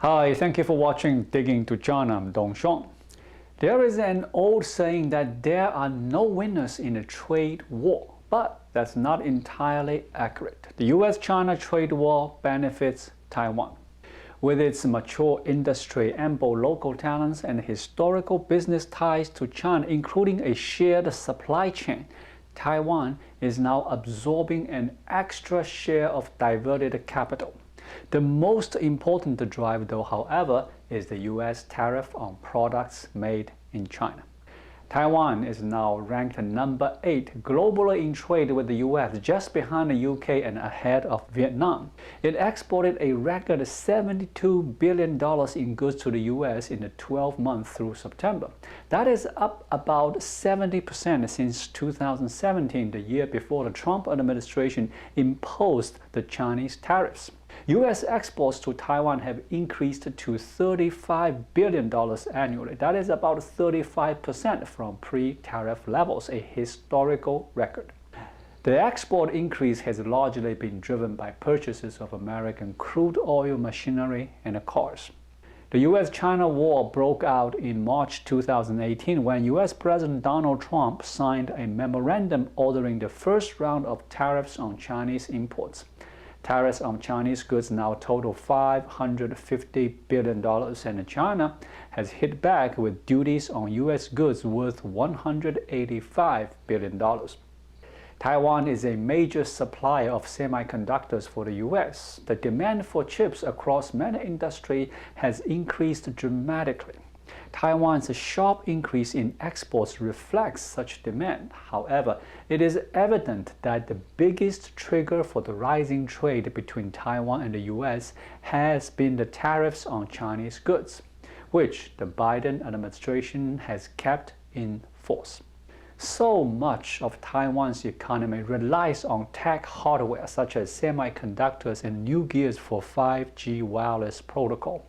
Hi, thank you for watching Digging to China. I'm Dongsheng. There is an old saying that there are no winners in a trade war, but that's not entirely accurate. The US-China trade war benefits Taiwan. With its mature industry, ample local talents, and historical business ties to China, including a shared supply chain, Taiwan is now absorbing an extra share of diverted capital. The most important drive, though, however, is the US tariff on products made in China. Taiwan is now ranked number 8 globally in trade with the US, just behind the UK and ahead of Vietnam. It exported a record $72 billion in goods to the US in the 12 months through September. That is up about 70% since 2017, the year before the Trump administration imposed the Chinese tariffs. U.S. exports to Taiwan have increased to $35 billion annually. That is about 35% from pre-tariff levels, a historical record. The export increase has largely been driven by purchases of American crude oil, machinery, and cars. The US-China war broke out in March 2018 when US President Donald Trump signed a memorandum ordering the first round of tariffs on Chinese imports. Tariffs on Chinese goods now total $550 billion, and China has hit back with duties on US goods worth $185 billion. Taiwan is a major supplier of semiconductors for the US. The demand for chips across many industries has increased dramatically. Taiwan's sharp increase in exports reflects such demand. However, it is evident that the biggest trigger for the rising trade between Taiwan and the US has been the tariffs on Chinese goods, which the Biden administration has kept in force. So much of Taiwan's economy relies on tech hardware such as semiconductors and new gears for 5G wireless protocol.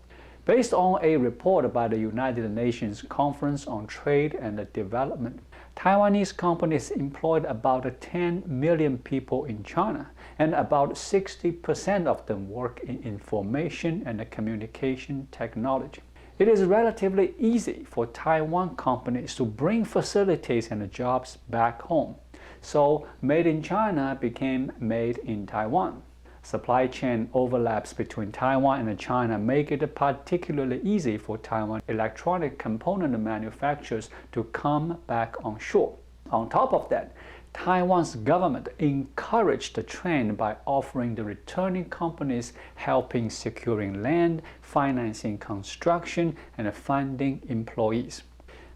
Based on a report by the United Nations Conference on Trade and Development, Taiwanese companies employed about 10 million people in China, and about 60% of them work in information and communication technology. It is relatively easy for Taiwan companies to bring facilities and jobs back home, so Made in China became Made in Taiwan. Supply chain overlaps between Taiwan and China make it particularly easy for Taiwan electronic component manufacturers to come back on shore. On top of that, Taiwan's government encouraged the trend by offering the returning companies helping securing land, financing construction, and funding employees.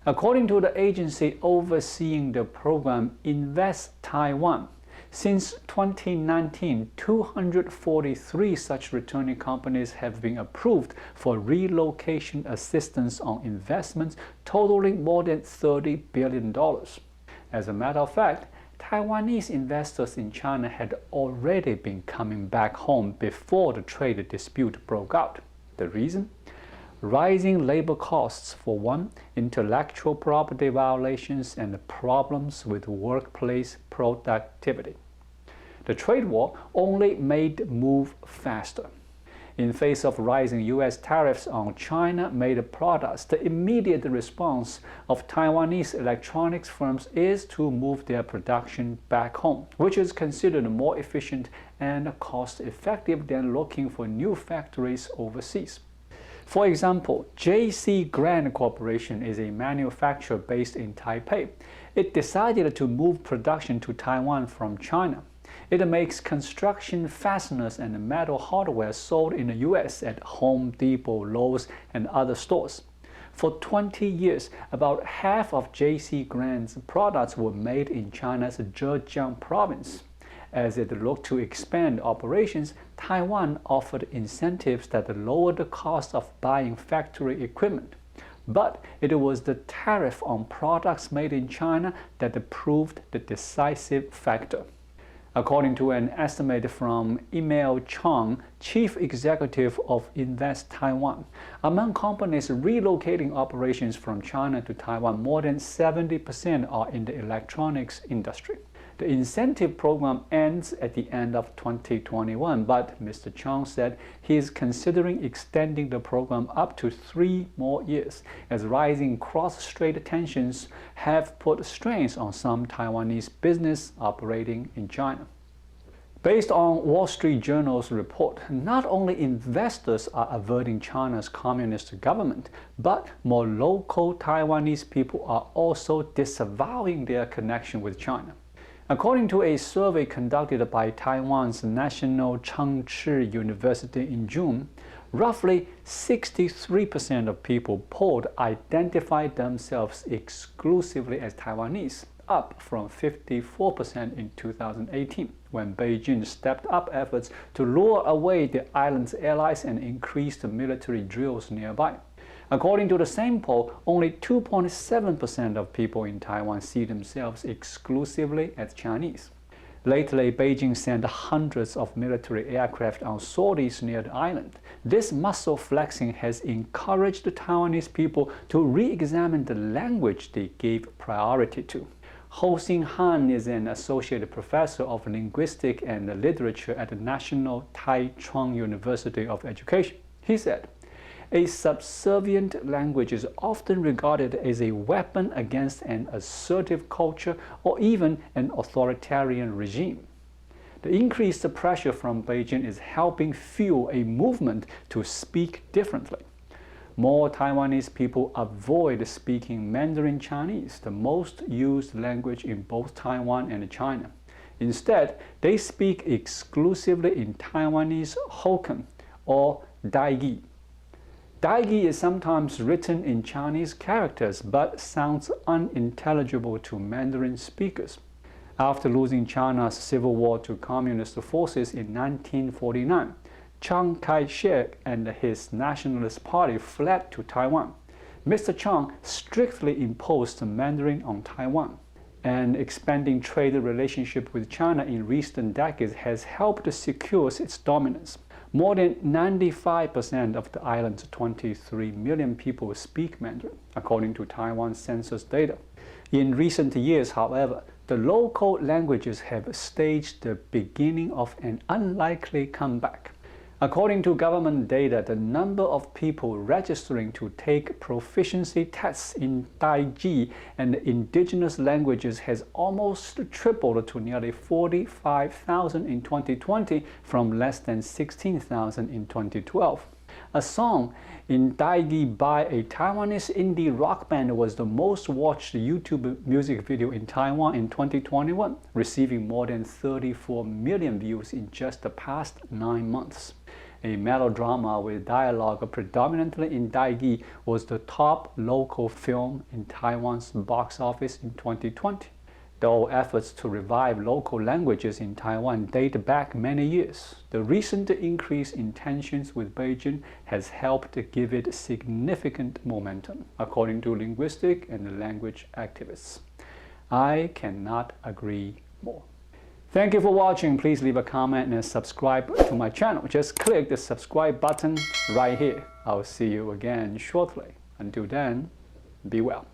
According to the agency overseeing the program Invest Taiwan, since 2019, 243 such returning companies have been approved for relocation assistance on investments totaling more than $30 billion. As a matter of fact, Taiwanese investors in China had already been coming back home before the trade dispute broke out. The reason? Rising labor costs for one, intellectual property violations, and problems with workplace productivity. The trade war only made the move faster. In face of rising US tariffs on China-made products, the immediate response of Taiwanese electronics firms is to move their production back home, which is considered more efficient and cost-effective than looking for new factories overseas. For example, J.C. Grand Corporation is a manufacturer based in Taipei. It decided to move production to Taiwan from China. It makes construction fasteners and metal hardware sold in the US at Home Depot, Lowe's, and other stores. For 20 years, about half of J.C. Grand's products were made in China's Zhejiang province. As it looked to expand operations, Taiwan offered incentives that lowered the cost of buying factory equipment. But it was the tariff on products made in China that proved the decisive factor. According to an estimate from Email Chang, chief executive of Invest Taiwan, among companies relocating operations from China to Taiwan, more than 70% are in the electronics industry. The incentive program ends at the end of 2021, but Mr. Chang said he is considering extending the program up to 3 more years, as rising cross-strait tensions have put strains on some Taiwanese business operating in China. Based on Wall Street Journal's report, not only investors are averting China's communist government, but more local Taiwanese people are also disavowing their connection with China. According to a survey conducted by Taiwan's National Chengchi University in June, roughly 63% of people polled identified themselves exclusively as Taiwanese, up from 54% in 2018, when Beijing stepped up efforts to lure away the island's allies and increased military drills nearby. According to the same poll, only 2.7% of people in Taiwan see themselves exclusively as Chinese. Lately, Beijing sent hundreds of military aircraft on sorties near the island. This muscle flexing has encouraged the Taiwanese people to re-examine the language they gave priority to. Ho Xin Han is an associate professor of linguistics and literature at the National Taiwan University of Education. He said, "A subservient language is often regarded as a weapon against an assertive culture or even an authoritarian regime. The increased pressure from Beijing is helping fuel a movement to speak differently. More Taiwanese people avoid speaking Mandarin Chinese, the most used language in both Taiwan and China. Instead, they speak exclusively in Taiwanese Hokkien or Daigi. Daigi is sometimes written in Chinese characters but sounds unintelligible to Mandarin speakers." After losing China's civil war to communist forces in 1949, Kai-shek and his Nationalist Party fled to Taiwan. Mr. Chang strictly imposed Mandarin on Taiwan. An expanding trade relationship with China in recent decades has helped secure its dominance. More than 95% of the island's 23 million people speak Mandarin, according to Taiwan's census data. In recent years, however, the local languages have staged the beginning of an unlikely comeback. According to government data, the number of people registering to take proficiency tests in Daigi and indigenous languages has almost tripled to nearly 45,000 in 2020 from less than 16,000 in 2012. A song in Daigi by a Taiwanese indie rock band was the most watched YouTube music video in Taiwan in 2021, receiving more than 34 million views in just the past 9 months. A melodrama with dialogue predominantly in Daigi was the top local film in Taiwan's box office in 2020. Though efforts to revive local languages in Taiwan date back many years, the recent increase in tensions with Beijing has helped give it significant momentum, according to linguistic and language activists. I cannot agree more. Thank you for watching. Please leave a comment and subscribe to my channel. Just click the subscribe button right here. I'll see you again shortly. Until then, be well.